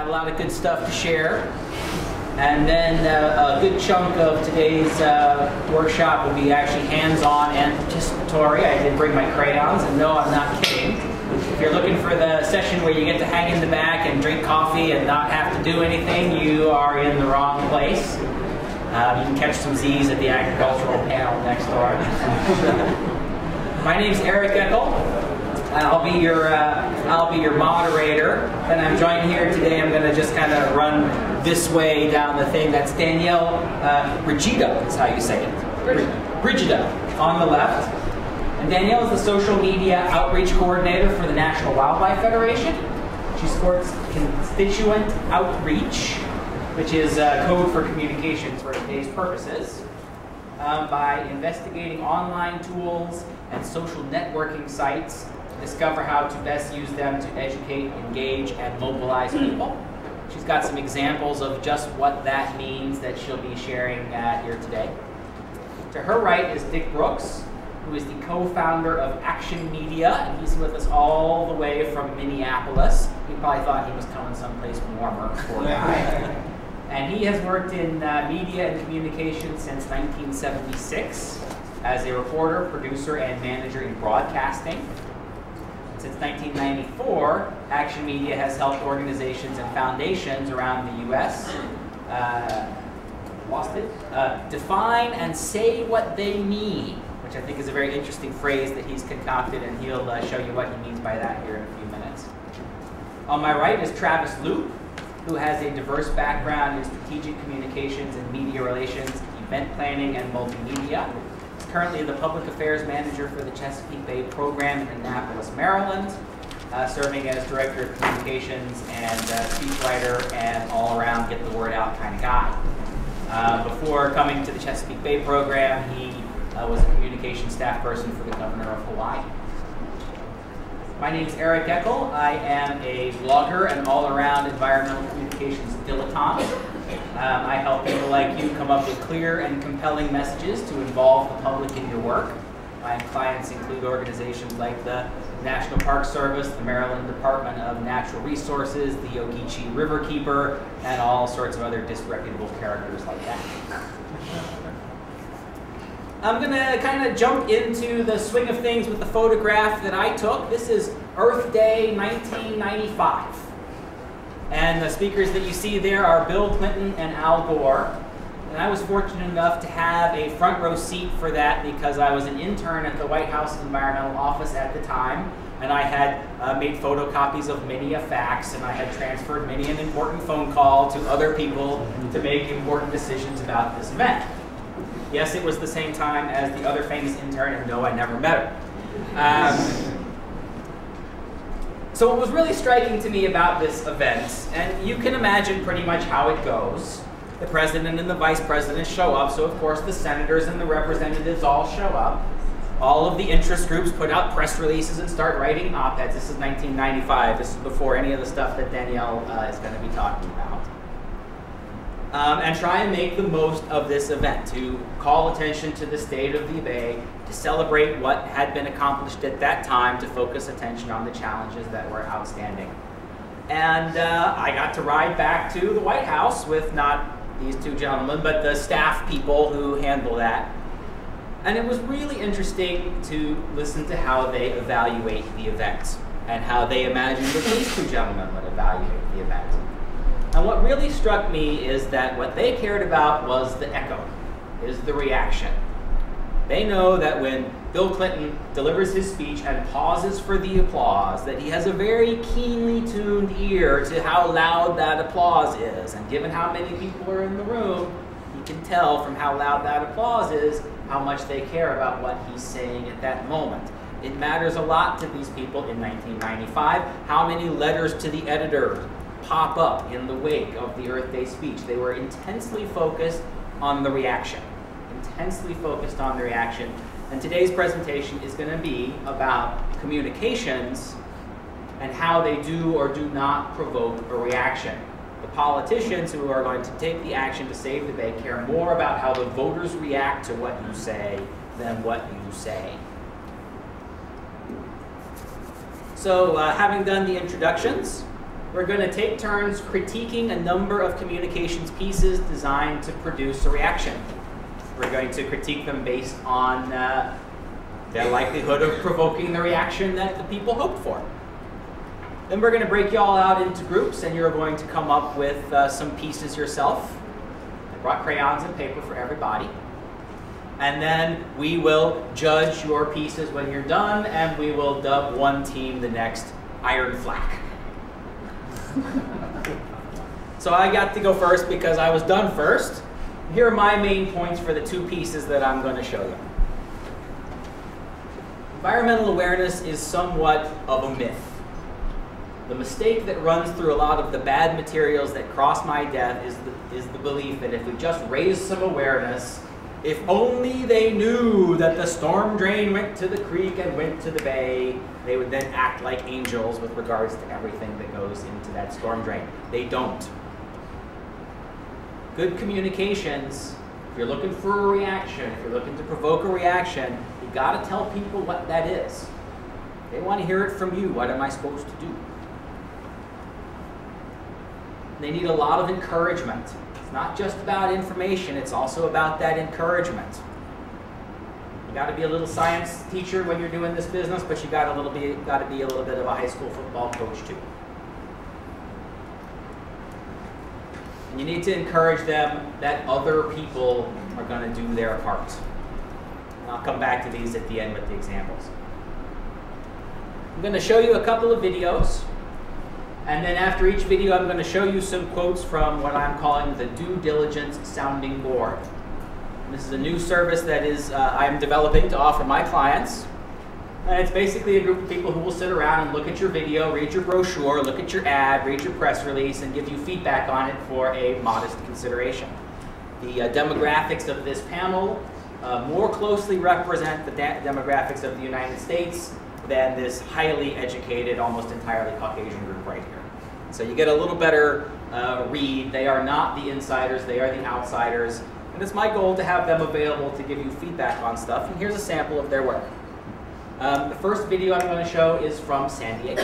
have a lot of good stuff to share. And then a good chunk of today's workshop will be actually hands-on and participatory. I did bring my crayons, and no, I'm not kidding. If you're looking for the session where you get to hang in the back and drink coffee and not have to do anything, you are in the wrong place. You can catch some Z's at the agricultural panel next door. My name's Eric Eckl. I'll be your moderator, and I'm joined here today. I'm going to just kind of run this way down the thing. That's Danielle Brigida, is how you say it. Brigida on the left. And Danielle is the social media outreach coordinator for the National Wildlife Federation. She supports constituent outreach, which is code for communications for today's purposes, by investigating online tools and social networking sites to discover how to best use them to educate, engage, and mobilize people. She's got some examples of just what that means that she'll be sharing here today. To her right is Dick Brooks, who is the co-founder of Action Media, and he's with us all the way from Minneapolis. He probably thought he was coming someplace warmer, poor guy. And he has worked in media and communications since 1976 as a reporter, producer, and manager in broadcasting. Since 1994, Action Media has helped organizations and foundations around the U.S. Define and say what they mean, which I think is a very interesting phrase that he's concocted, and he'll show you what he means by that here in a few minutes. On my right is Travis Loop, who has a diverse background in strategic communications and media relations, event planning, and multimedia. He's currently the public affairs manager for the Chesapeake Bay program in Annapolis, Maryland, serving as director of communications and speechwriter and all-around get the word out kind of guy. Before coming to the Chesapeake Bay program, he was a communications staff person for the governor of Hawaii. My name is Eric Eckl. I am a blogger and all-around environmental communications dilettante. I help people like you come up with clear and compelling messages to involve the public in your work. My clients include organizations like the National Park Service, the Maryland Department of Natural Resources, the Ogeechee Riverkeeper, and all sorts of other disreputable characters like that. I'm going to kind of jump into the swing of things with the photograph that I took. This is Earth Day 1995. And the speakers that you see there are Bill Clinton and Al Gore. And I was fortunate enough to have a front row seat for that because I was an intern at the White House Environmental Office at the time. And I had made photocopies of many a fax, and I had transferred many an important phone call to other people to make important decisions about this event. Yes, it was the same time as the other famous intern, and no, I never met her. So what was really striking to me about this event, and you can imagine pretty much how it goes. The president and the vice president show up, so of course the senators and the representatives all show up. All of the interest groups put out press releases and start writing op-eds. This is 1995. This is before any of the stuff that Danielle is going to be talking about. And try and make the most of this event, to call attention to the state of the Bay, to celebrate what had been accomplished at that time, to focus attention on the challenges that were outstanding. And I got to ride back to the White House with not these two gentlemen, but the staff people who handle that. And it was really interesting to listen to how they evaluate the event and how they imagined that these two gentlemen would evaluate the event. And what really struck me is that what they cared about was the echo, is the reaction. They know that when Bill Clinton delivers his speech and pauses for the applause, that he has a very keenly tuned ear to how loud that applause is. And given how many people are in the room, he can tell from how loud that applause is how much they care about what he's saying at that moment. It matters a lot to these people in 1995 how many letters to the editor pop up in the wake of the Earth Day speech. They were intensely focused on the reaction. Intensely focused on the reaction. And today's presentation is going to be about communications and how they do or do not provoke a reaction. The politicians who are going to take the action to save the Bay care more about how the voters react to what you say than what you say. So having done the introductions, we're going to take turns critiquing a number of communications pieces designed to produce a reaction. We're going to critique them based on their likelihood of provoking the reaction that the people hoped for. Then we're going to break you all out into groups, and you're going to come up with some pieces yourself. I brought crayons and paper for everybody. And then we will judge your pieces when you're done, and we will dub one team the next Iron Flak. So I got to go first because I was done first. Here are my main points for the two pieces that I'm going to show you. Environmental awareness is somewhat of a myth. The mistake that runs through a lot of the bad materials that cross my desk is the belief that if we just raise some awareness, if only they knew that the storm drain went to the creek and went to the bay, they would then act like angels with regards to everything that goes into that storm drain. They don't. Good communications, if you're looking for a reaction, if you're looking to provoke a reaction, you got to tell people what that is. They want to hear it from you. What am I supposed to do? They need a lot of encouragement. It's not just about information, it's also about that encouragement. You got to be a little science teacher when you're doing this business, but you got to be a little bit of a high school football coach too. And you need to encourage them that other people are going to do their part. And I'll come back to these at the end with the examples. I'm going to show you a couple of videos. And then after each video, I'm going to show you some quotes from what I'm calling the due diligence sounding board. And this is a new service that I'm developing to offer my clients. And it's basically a group of people who will sit around and look at your video, read your brochure, look at your ad, read your press release, and give you feedback on it for a modest consideration. The demographics of this panel more closely represent the demographics of the United States than this highly educated, almost entirely Caucasian group right here. So you get a little better read. They are not the insiders, they are the outsiders. And it's my goal to have them available to give you feedback on stuff. And here's a sample of their work. The first video I'm going to show is from San Diego.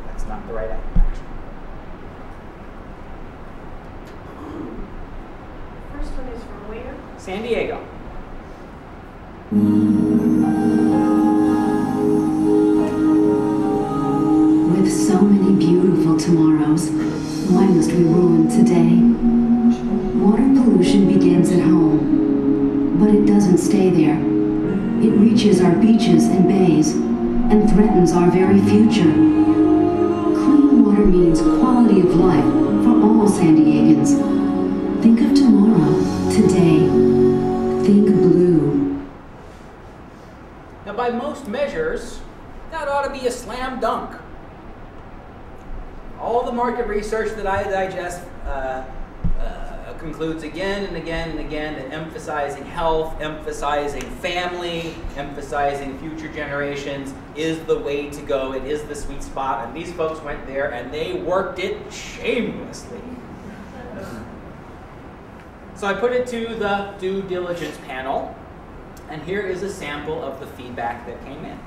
That's not the right action. First one is from where? San Diego. With so many beautiful tomorrows, why must we ruin today? Water pollution begins at home, but it doesn't stay there. It reaches our beaches and bays and threatens our very future. Clean water means quality of life for all San Diegans. Think of tomorrow, today. Think blue. Now, by most measures, that ought to be a slam dunk. All the market research that I digest concludes again and again and again that emphasizing health, emphasizing family, emphasizing future generations is the way to go. It is the sweet spot. And these folks went there and they worked it shamelessly. So I put it to the due diligence panel. And here is a sample of the feedback that came in.